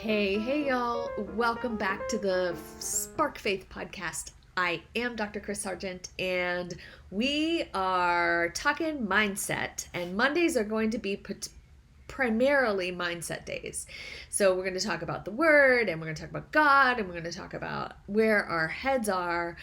Hey, y'all. Welcome back to the Spark Faith podcast. I am Dr. Chris Sargent, and we are talking mindset, and Mondays are going to be primarily mindset days. So we're going to talk about the Word, and we're going to talk about God, and we're going to talk about where our heads are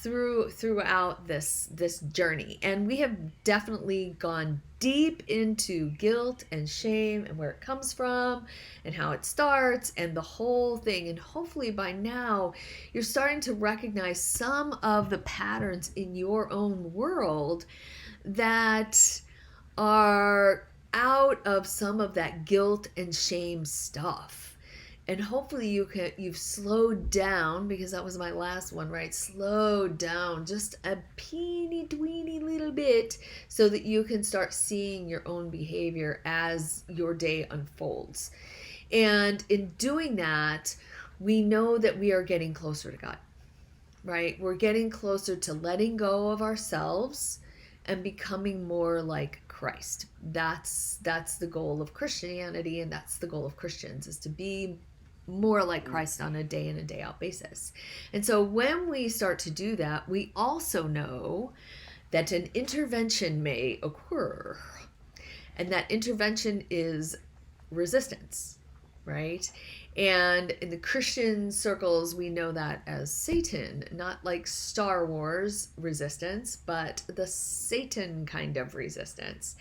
throughout this journey. And we have definitely gone deep into guilt and shame and where it comes from and how it starts and the whole thing. And hopefully by now you're starting to recognize some of the patterns in your own world that are out of some of that guilt and shame stuff. And hopefully you've slowed down, because that was my last one, right? Slow down just a teeny tweeny little bit so that you can start seeing your own behavior as your day unfolds. And in doing that, we know that we are getting closer to God, right? We're getting closer to letting go of ourselves and becoming more like Christ. That's the goal of Christianity, and that's the goal of Christians, is to be more like Christ on a day in and day out basis. And so when we start to do that, we also know that an intervention may occur. And that intervention is resistance, right? And in the Christian circles, we know that as Satan, not like Star Wars resistance, but the Satan kind of resistance.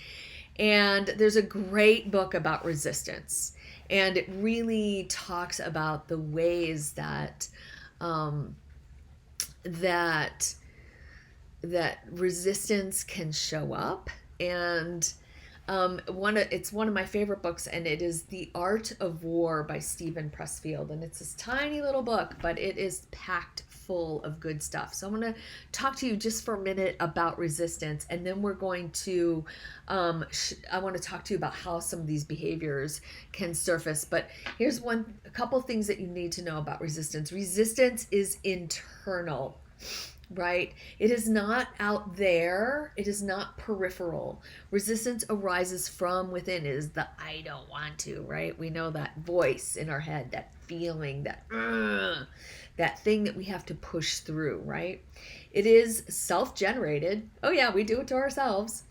And there's a great book about resistance, and it really talks about the ways that that resistance can show up. And it's one of my favorite books, and it is The Art of War by Pressfield. And it's this tiny little book, but it is packed full of good stuff. So I'm going to talk to you just for a minute about resistance, and then we're going to I want to talk to you about how some of these behaviors can surface. But here's a couple things that you need to know about resistance. Resistance is internal, right? It is not out there. It is not peripheral. Resistance arises from within. It is the I don't want to, right? We know that voice in our head, that feeling, that thing that we have to push through, right? It is self-generated. Oh yeah, we do it to ourselves.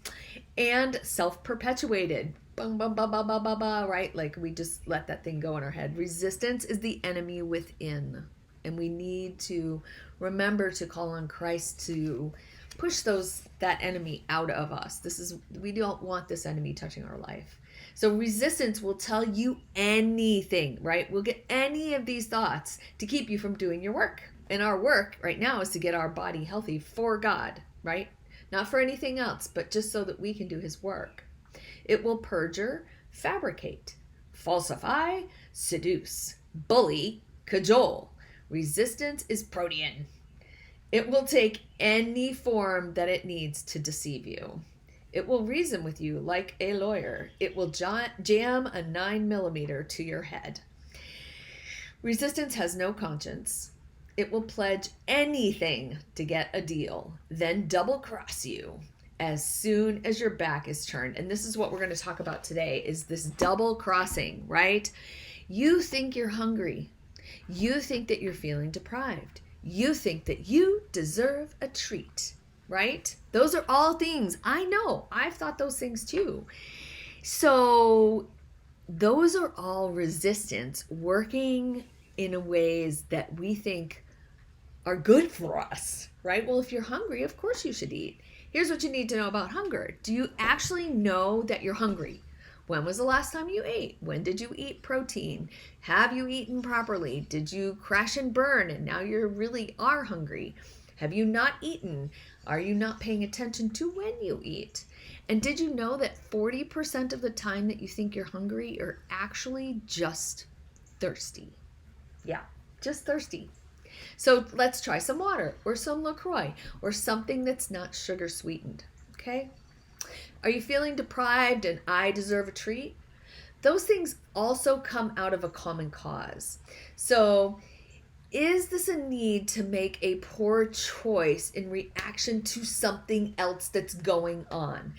And self-perpetuated. Bum, bum, bum, bum, bum, bum, bum, right? Like we just let that thing go in our head. Resistance is the enemy within. And we need to remember to call on Christ to push that enemy out of us. We don't want this enemy touching our life. So resistance will tell you anything, right? We'll get any of these thoughts to keep you from doing your work. And our work right now is to get our body healthy for God, right? Not for anything else, but just so that we can do his work. It will perjure, fabricate, falsify, seduce, bully, cajole. Resistance is protean. It will take any form that it needs to deceive you. It will reason with you like a lawyer. It will jam a 9mm to your head. Resistance has no conscience. It will pledge anything to get a deal, then double cross you as soon as your back is turned. And this is what we're going to talk about today, is this double crossing, right? You think you're hungry. You think that you're feeling deprived. You think that you deserve a treat, right? Those are all things. I know. I've thought those things too. So those are all resistance working in ways that we think are good for us, right? Well, if you're hungry, of course you should eat. Here's what you need to know about hunger. Do you actually know that you're hungry? When was the last time you ate? When did you eat protein? Have you eaten properly? Did you crash and burn and now you really are hungry? Have you not eaten? Are you not paying attention to when you eat? And did you know that 40% of the time that you think you're hungry, you're actually just thirsty? Yeah, just thirsty. So let's try some water or some LaCroix or something that's not sugar sweetened, okay? Are you feeling deprived and I deserve a treat? Those things also come out of a common cause. So is this a need to make a poor choice in reaction to something else that's going on?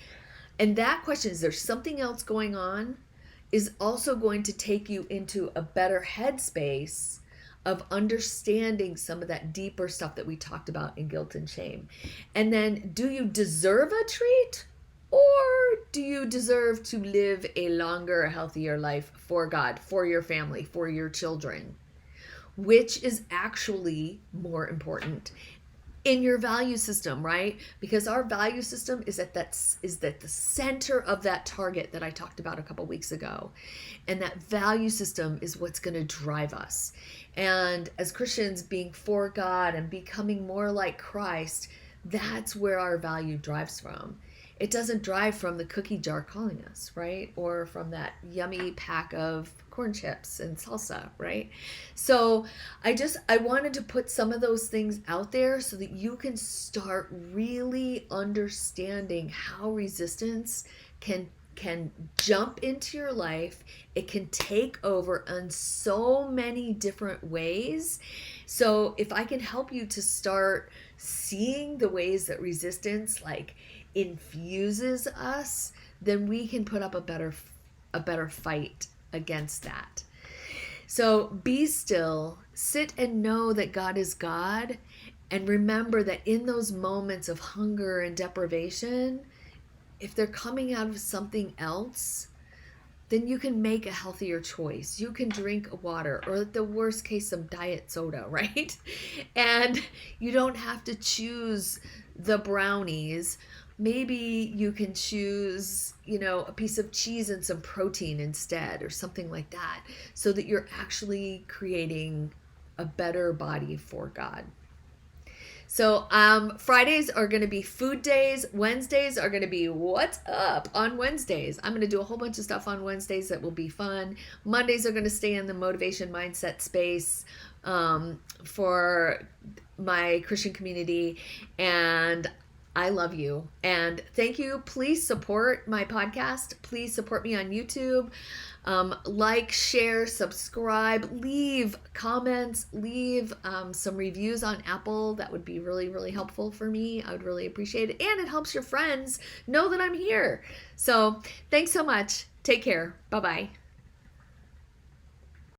And that question, is there something else going on? is also going to take you into a better headspace of understanding some of that deeper stuff that we talked about in guilt and shame. And then, do you deserve a treat? Or do you deserve to live a longer, healthier life for God, for your family, for your children? Which is actually more important in your value system, right? Because our value system is at the center of that target that I talked about a couple weeks ago. And that value system is what's going to drive us. And as Christians, being for God and becoming more like Christ, that's where our value drives from. It doesn't drive from the cookie jar calling us, right? Or from that yummy pack of corn chips and salsa, right? So I wanted to put some of those things out there so that you can start really understanding how resistance can jump into your life. It can take over in so many different ways. So if I can help you to start seeing the ways that resistance like infuses us, then we can put up a better fight against that. So be still, sit and know that God is God, and remember that in those moments of hunger and deprivation, if they're coming out of something else, then you can make a healthier choice. You can drink water, or at the worst case, some diet soda, right? And you don't have to choose the brownies. Maybe you can choose, a piece of cheese and some protein instead, or something like that, so that you're actually creating a better body for God. So Fridays are going to be food days. Wednesdays are going to be what's up on Wednesdays. I'm going to do a whole bunch of stuff on Wednesdays that will be fun. Mondays are going to stay in the motivation mindset space for my Christian community. And I love you. And thank you. Please support my podcast. Please support me on YouTube. Like, share, subscribe, leave comments, leave some reviews on Apple. That would be really, really helpful for me. I would really appreciate it. And it helps your friends know that I'm here. So thanks so much. Take care. Bye-bye.